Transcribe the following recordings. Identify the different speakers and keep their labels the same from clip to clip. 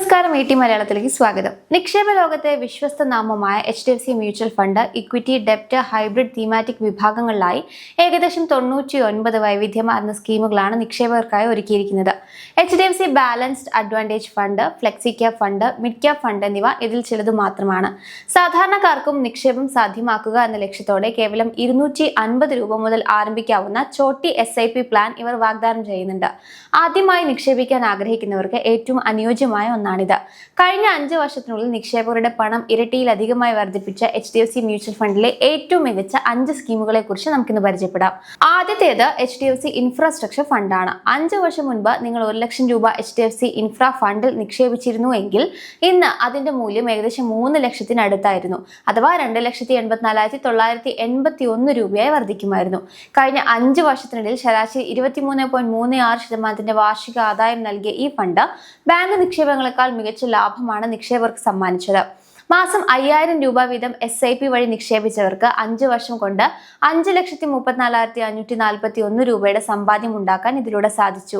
Speaker 1: നമസ്കാരം മലയാളത്തിലേക്ക് സ്വാഗതം. നിക്ഷേപ ലോകത്തെ വിശ്വസ്ത നാമമായ HDFC മ്യൂച്വൽ ഫണ്ട്, ഇക്വിറ്റി, ഡെപ്റ്റ്, ഹൈബ്രിഡ്, തീമാറ്റിക് വിഭാഗങ്ങളിലായി ഏകദേശം 99 വൈവിധ്യമാർന്ന സ്കീമുകളാണ് നിക്ഷേപകർക്കായി ഒരുക്കിയിരിക്കുന്നത്. HDFC balanced advantage fund, flexi cap fund, mid cap fund എന്നിവ ഇതിൽ ചിലതു മാത്രമാണ്. സാധാരണക്കാർക്കും നിക്ഷേപം സാധ്യമാക്കുക എന്ന ലക്ഷ്യത്തോടെ കേവലം 250 രൂപ മുതൽ ആരംഭിക്കാവുന്ന ചോട്ടി SIP പ്ലാൻ ഇവർ വാഗ്ദാനം ചെയ്യുന്നുണ്ട്. ആദ്യമായി നിക്ഷേപിക്കാൻ ആഗ്രഹിക്കുന്നവർക്ക് ഏറ്റവും അനുയോജ്യമായ ഒന്നാണിത്. കഴിഞ്ഞ 5 വർഷത്തിനുള്ളിൽ നിക്ഷേപകരുടെ പണം ഇരട്ടിയിലധികമായി വർദ്ധിപ്പിച്ച HDFC മ്യൂച്വൽ ഫണ്ടിലെ ഏറ്റവും മികച്ച 5 സ്കീമുകളെ കുറിച്ച് നമുക്കിന്ന് പരിചയപ്പെടാം. ആദ്യത്തേത് HDFC ഇൻഫ്രാസ്ട്രക്ചർ ഫണ്ടാണ്. 5 വർഷം മുൻപ് നിങ്ങൾ 1 ലക്ഷം രൂപ HDFC ഇൻഫ്രാ ഫണ്ടിൽ നിക്ഷേപിച്ചിരുന്നു എങ്കിൽ ഇന്ന് അതിന്റെ മൂല്യം ഏകദേശം 3 ലക്ഷത്തിനടുത്തായിരുന്നു, അഥവാ 2,84,981 രൂപയായി വർദ്ധിക്കുമായിരുന്നു. കഴിഞ്ഞ 5 വർഷത്തിനിടയിൽ ശരാശരി 23.36% വാർഷിക ആദായം നൽകിയ ഈ ഫണ്ട് ബാങ്ക് നിക്ഷേപങ്ങളെക്കാൾ മികച്ച ലാഭമാണ് നിക്ഷേപകർക്ക് സമ്മാനിച്ചത്. മാസം 5000 രൂപ വീതം SIP വഴി നിക്ഷേപിച്ചവർക്ക് 5 വർഷം കൊണ്ട് 5,34,541 രൂപയുടെ സമ്പാദ്യം ഉണ്ടാക്കാൻ ഇതിലൂടെ സാധിച്ചു.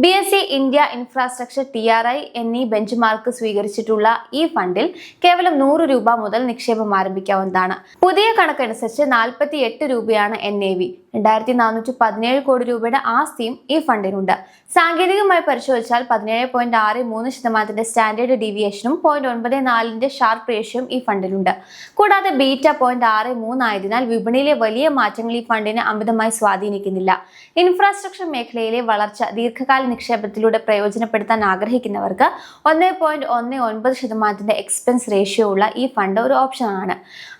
Speaker 1: BSE ഇന്ത്യ ഇൻഫ്രാസ്ട്രക്ചർ TRI എന്നീ ബെഞ്ച് മാർക്ക് സ്വീകരിച്ചിട്ടുള്ള ഈ ഫണ്ടിൽ കേവലം 100 രൂപ മുതൽ നിക്ഷേപം ആരംഭിക്കാവുന്നതാണ്. പുതിയ കണക്കനുസരിച്ച് 48 രൂപയാണ് NAV. 2,417 കോടി രൂപയുടെ ആസ്തിയും ഈ ഫണ്ടിനുണ്ട്. സാങ്കേതികമായി പരിശോധിച്ചാൽ 17.63% സ്റ്റാൻഡേർഡ് ഡീവിയേഷനും 0.94 ഷാർപ്പ് റേഷ്യോയും ഈ ഫണ്ടിലുണ്ട്. കൂടാതെ ബീറ്റ 0.63 ആയതിനാൽ വിപണിയിലെ വലിയ മാറ്റങ്ങൾ ഈ ഫണ്ടിനെ അമിതമായി സ്വാധീനിക്കുന്നില്ല. ഇൻഫ്രാസ്ട്രക്ചർ മേഖലയിലെ വളർച്ച ദീർഘകാല നിക്ഷേപത്തിലൂടെ പ്രയോജനപ്പെടുത്താൻ ആഗ്രഹിക്കുന്നവർക്ക് 1.19% എക്സ്പെൻസ് റേഷ്യോ ഉള്ള ഈ ഫണ്ട് ഒരു ഓപ്ഷനാണ്.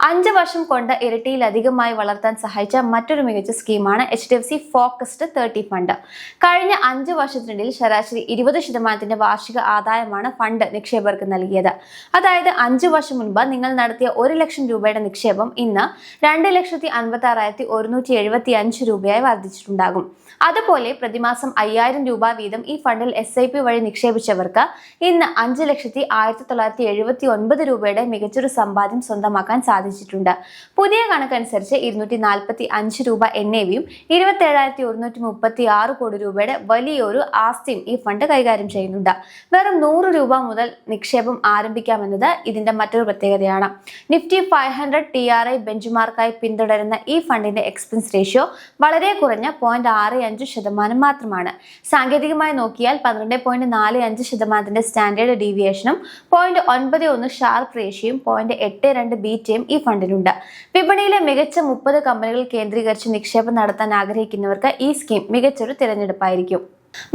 Speaker 1: 5 വർഷം കൊണ്ട് ഇരട്ടിയിലധികമായി വളർത്താൻ സഹായിച്ച മറ്റൊരു മികച്ച സ്കീമാണ് HDFC ഫോക്കസ്ഡ് 30 ഫണ്ട്. കഴിഞ്ഞ 5 വർഷത്തിനിടയിൽ ശരാശരി 20% വാർഷിക ആദായമാണ് ഫണ്ട് നിക്ഷേപകർക്ക് നൽകിയത്. അതായത് 5 വർഷം മുൻപ് നിങ്ങൾ നടത്തിയ 1 ലക്ഷം രൂപയുടെ നിക്ഷേപം ഇന്ന് 2,56,175 രൂപയായി വർദ്ധിച്ചിട്ടുണ്ടാകും. അതുപോലെ പ്രതിമാസം 5000 രൂപ വീതം ഈ ഫണ്ടിൽ SIP വഴി നിക്ഷേപിച്ചവർക്ക് ഇന്ന് 5,19,779 രൂപയുടെ മികച്ചൊരു സമ്പാദ്യം സ്വന്തമാക്കാൻ സാധിച്ചിട്ടുണ്ട്. പുതിയ കണക്കനുസരിച്ച് 245 രൂപ NAVയും 27,136 കോടി രൂപയുടെ വലിയൊരു ആസ്തിയും ഈ ഫണ്ട് കൈകാര്യം ചെയ്യുന്നുണ്ട്. വെറും 100 രൂപ മുതൽ നിക്ഷേപം ആരംഭിക്കാമെന്നത് ഇതിന്റെ മറ്റൊരു പ്രത്യേകതയാണ്. നിഫ്റ്റി 500 TRI ബെഞ്ച് മാർക്കായി പിന്തുടരുന്ന ഈ ഫണ്ടിന്റെ എക്സ്പെൻസ് റേഷ്യോ വളരെ കുറഞ്ഞ 0.65% മാത്രമാണ്. സാങ്കേതികമായി നോക്കിയാൽ 12.45% സ്റ്റാൻഡേർഡ് ഡീവിയേഷനും 0.91 ഷാർപ്പ് റേഷ്യോയും 0.82 ബീറ്റയും ഈ ഫണ്ടിലുണ്ട്. വിപണിയിലെ മികച്ച 30 കമ്പനികൾ കേന്ദ്രീകരിച്ച് നിക്ഷേപം നടത്താൻ ആഗ്രഹിക്കുന്നവർക്ക് ഈ സ്കീം മികച്ചൊരു തിരഞ്ഞെടുപ്പായിരിക്കും.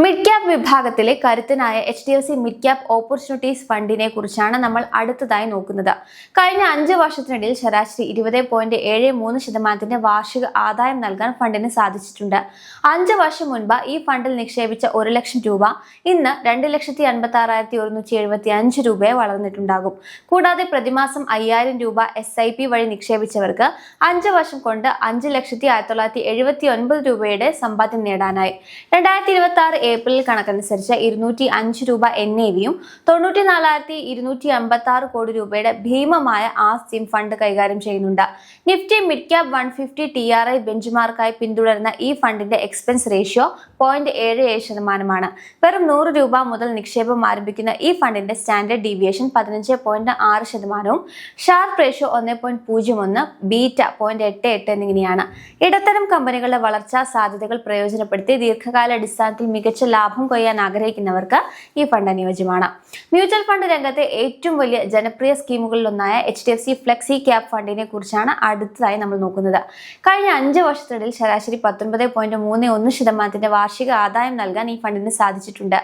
Speaker 1: മിഡ് ക്യാപ് വിഭാഗത്തിലെ കരുത്തനായ HDFC മിഡ് ക്യാപ് ഓപ്പർച്യൂണിറ്റീസ് ഫണ്ടിനെ കുറിച്ചാണ് നമ്മൾ അടുത്തതായി നോക്കുന്നത്. കഴിഞ്ഞ 5 വർഷത്തിനിടയിൽ ശരാശരി 20.73% വാർഷിക ആദായം നൽകാൻ ഫണ്ടിന് സാധിച്ചിട്ടുണ്ട്. 5 വർഷം മുൻപ് ഈ ഫണ്ടിൽ നിക്ഷേപിച്ച 1 ലക്ഷം രൂപ ഇന്ന് 2,56,175 രൂപയെ വളർന്നിട്ടുണ്ടാകും. കൂടാതെ പ്രതിമാസം 5000 രൂപ SIP വഴി നിക്ഷേപിച്ചവർക്ക് 5 വർഷം കൊണ്ട് 5,19,779 രൂപയുടെ സമ്പാദ്യം നേടാനായി. 2026 ഏപ്രിൽ കണക്കനുസരിച്ച് 205 രൂപ NAVയും 94,256 കോടി രൂപയുടെ ഭീമമായ ആസ്തിയും ഫണ്ട് കൈകാര്യം ചെയ്യുന്നുണ്ട്. നിഫ്റ്റി മിഡ് ക്യാപ് 150 TRI ബെഞ്ച് മാർക്കായി പിന്തുടരുന്ന ഈ ഫണ്ടിന്റെ എക്സ്പെൻസ് റേഷ്യോ 0.77%. വെറും 100 രൂപ മുതൽ നിക്ഷേപം ആരംഭിക്കുന്ന ഈ ഫണ്ടിന്റെ standard deviation 15.6%, sharp ratio 1.01, beta 0.88 എന്നിങ്ങനെയാണ്. ഇടത്തരം കമ്പനികളുടെ വളർച്ചാ സാധ്യതകൾ പ്രയോജനപ്പെടുത്തി ദീർഘകാല അടിസ്ഥാനത്തിൽ മികച്ച ലാഭം കൊയ്യാൻ ആഗ്രഹിക്കുന്നവർക്ക് ഈ ഫണ്ട് അനുയോജ്യമാണ്. മ്യൂച്വൽ ഫണ്ട് രംഗത്തെ ഏറ്റവും വലിയ ജനപ്രിയ സ്കീമുകളിലൊന്നായ HDFC ഫ്ലെക്സി ക്യാപ് ഫണ്ടിനെ കുറിച്ചാണ് അടുത്തതായി നമ്മൾ നോക്കുന്നത്. കഴിഞ്ഞ 5 വർഷത്തിനിടയിൽ ശരാശരി 19.31% വാർഷിക ആദായം നൽകാൻ ഈ ഫണ്ടിന് സാധിച്ചിട്ടുണ്ട്.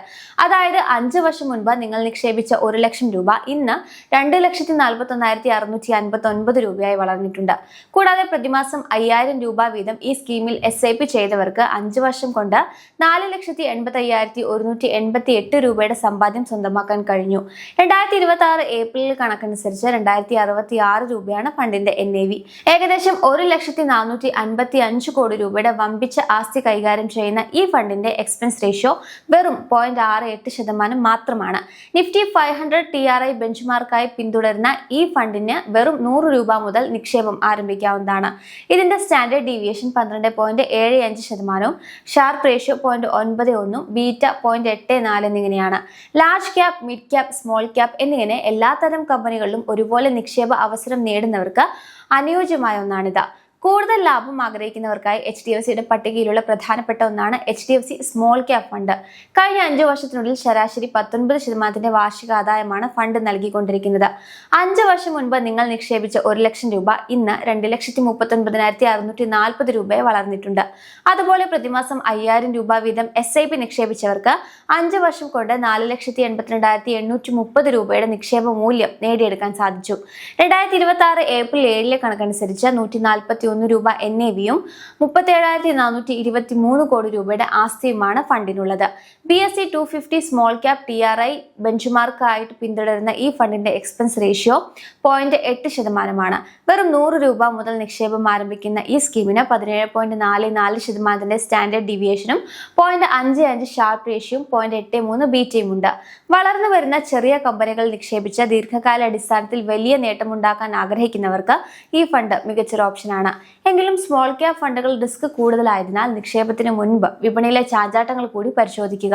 Speaker 1: അതായത് 5 വർഷം മുൻപ് നിങ്ങൾ നിക്ഷേപിച്ച 1 ലക്ഷം രൂപ ഇന്ന് 2,41,659 രൂപയായി വളർന്നിട്ടുണ്ട്. കൂടാതെ പ്രതിമാസം 5000 രൂപ വീതം ഈ സ്കീമിൽ SIP ചെയ്തവർക്ക് 5 വർഷം കൊണ്ട് 4,85,188 രൂപയുടെ സമ്പാദ്യം സ്വന്തമാക്കാൻ കഴിഞ്ഞു. 2026 ഏപ്രിൽ കണക്കനുസരിച്ച് 2,066 രൂപയാണ് ഫണ്ടിന്റെ NAV. ഏകദേശം 1,455 കോടി രൂപയുടെ വമ്പിച്ച ആസ്തി കൈകാര്യം ചെയ്യുന്ന ഈ ഫണ്ടിന്റെ എക്സ്പെൻസ് റേഷ്യോ വെറും 0.68% മാത്രമാണ്. നിഫ്റ്റി 500 TRI ബെഞ്ച് മാർക്കായി പിന്തുടരുന്ന ഈ ഫണ്ടിന് വെറും 100 രൂപ മുതൽ നിക്ഷേപം ആരംഭിക്കാവുന്നതാണ്. ഇതിന്റെ standard deviation 12.75%, sharp ratio 0.9 9.1, beta 0.84 എന്നിങ്ങനെയാണ്. Large cap, mid cap, small cap എന്നിങ്ങനെ എല്ലാത്തരം കമ്പനികളിലും ഒരുപോലെ നിക്ഷേപ അവസരം നേടുന്നവർക്ക് അനുയോജ്യമായ ഒന്നാണിത്. കൂടുതൽ ലാഭം ആഗ്രഹിക്കുന്നവർക്കായി HDFCയുടെ പട്ടികയിലുള്ള പ്രധാനപ്പെട്ട ഒന്നാണ് HDFC സ്മോൾ ക്യാപ് ഫണ്ട്. കഴിഞ്ഞ 5 വർഷത്തിനുള്ളിൽ ശരാശരി 19% വാർഷിക ആദായമാണ് ഫണ്ട് നൽകിക്കൊണ്ടിരിക്കുന്നത്. 5 വർഷം മുൻപ് നിങ്ങൾ നിക്ഷേപിച്ച 1 ലക്ഷം രൂപ ഇന്ന് 2,39,640 രൂപയെ വളർന്നിട്ടുണ്ട്. അതുപോലെ പ്രതിമാസം 5,000 രൂപ വീതം SIP നിക്ഷേപിച്ചവർക്ക് 5 വർഷം കൊണ്ട് 4,82,830 രൂപയുടെ നിക്ഷേപ മൂല്യം നേടിയെടുക്കാൻ സാധിച്ചു. 2026 ഏപ്രിൽ 7 കണക്കനുസരിച്ച് 141 രൂപ NAV-യും 37,423 കോടി രൂപയുടെ ആസ്തിയുമാണ് ഫണ്ടിനുള്ളത്. BSE 250 small cap TRI benchmark ആയിട്ട് പിന്തുടരുന്ന ഈ ഫണ്ടിന്റെ എക്സ്പെൻസ് റേഷ്യോ 0.8%. വെറും 100 രൂപ മുതൽ നിക്ഷേപം ആരംഭിക്കുന്ന ഈ സ്കീമിന് 17.44% സ്റ്റാൻഡേർഡ് ഡീവിയേഷനും 0.55 ഷാർപ്പ് റേഷ്യോയും 0.83 ബീറ്റയും ഉണ്ട്. വളർന്നു വരുന്ന ചെറിയ കമ്പനികൾ നിക്ഷേപിച്ച ദീർഘകാല അടിസ്ഥാനത്തിൽ വലിയ നേട്ടമുണ്ടാക്കാൻ ആഗ്രഹിക്കുന്നവർക്ക് ഈ ഫണ്ട് മികച്ചൊരു ഓപ്ഷനാണ്. എങ്കിലും സ്മോൾ ക്യാപ് ഫണ്ടുകൾ റിസ്ക് കൂടുതലായതിനാൽ നിക്ഷേപത്തിന് മുൻപ് വിപണിയിലെ ചാഞ്ചാട്ടങ്ങൾ കൂടി പരിശോധിക്കുക.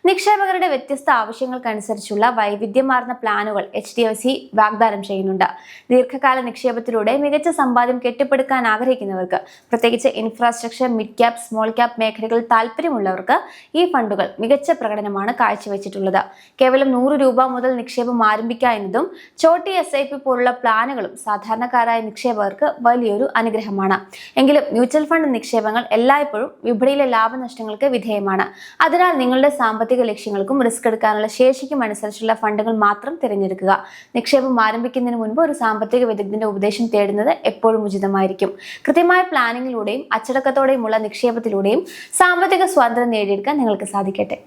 Speaker 1: നിക്ഷേപകരുടെ വ്യത്യസ്ത ആവശ്യങ്ങൾക്കനുസരിച്ചുള്ള വൈവിധ്യമാർന്ന പ്ലാനുകൾ HDFC വാഗ്ദാനം ചെയ്യുന്നുണ്ട്. ദീർഘകാല നിക്ഷേപത്തിലൂടെ മികച്ച സമ്പാദ്യം കെട്ടിപ്പടുക്കാൻ ആഗ്രഹിക്കുന്നവർക്ക്, പ്രത്യേകിച്ച് infrastructure, mid cap, small cap മേഖലകളിൽ താല്പര്യമുള്ളവർക്ക് ഈ ഫണ്ടുകൾ മികച്ച പ്രകടനമാണ് കാഴ്ചവെച്ചിട്ടുള്ളത്. കേവലം 100 രൂപ മുതൽ നിക്ഷേപം ആരംഭിക്കുക എന്നതും ചോട്ടി SIP പോലുള്ള പ്ലാനുകളും സാധാരണക്കാരായ നിക്ഷേപകർക്ക് വലിയൊരു അനുഗ്രഹമാണ്. എങ്കിലും മ്യൂച്വൽ ഫണ്ട് നിക്ഷേപങ്ങൾ എല്ലായ്പ്പോഴും വിപണിയിലെ ലാഭനഷ്ടങ്ങൾക്ക് വിധേയമാണ്. അതിനാൽ നിങ്ങളുടെ സാമ്പത്തിക ലക്ഷ്യങ്ങൾക്കും റിസ്ക് എടുക്കാനുള്ള ശേഷിക്കും അനുസരിച്ചുള്ള ഫണ്ടുകൾ മാത്രം തിരഞ്ഞെടുക്കുക. നിക്ഷേപം ആരംഭിക്കുന്നതിന് മുൻപ് ഒരു സാമ്പത്തിക വിദഗ്ധന്റെ ഉപദേശം തേടുന്നത് എപ്പോഴും ഉചിതമായിരിക്കും. കൃത്യമായ പ്ലാനിങ്ങിലൂടെയും അച്ചടക്കത്തോടെയുമുള്ള നിക്ഷേപത്തിലൂടെയും സാമ്പത്തിക സ്വാതന്ത്ര്യം നേടിയെടുക്കാൻ നിങ്ങൾക്ക് സാധിക്കട്ടെ.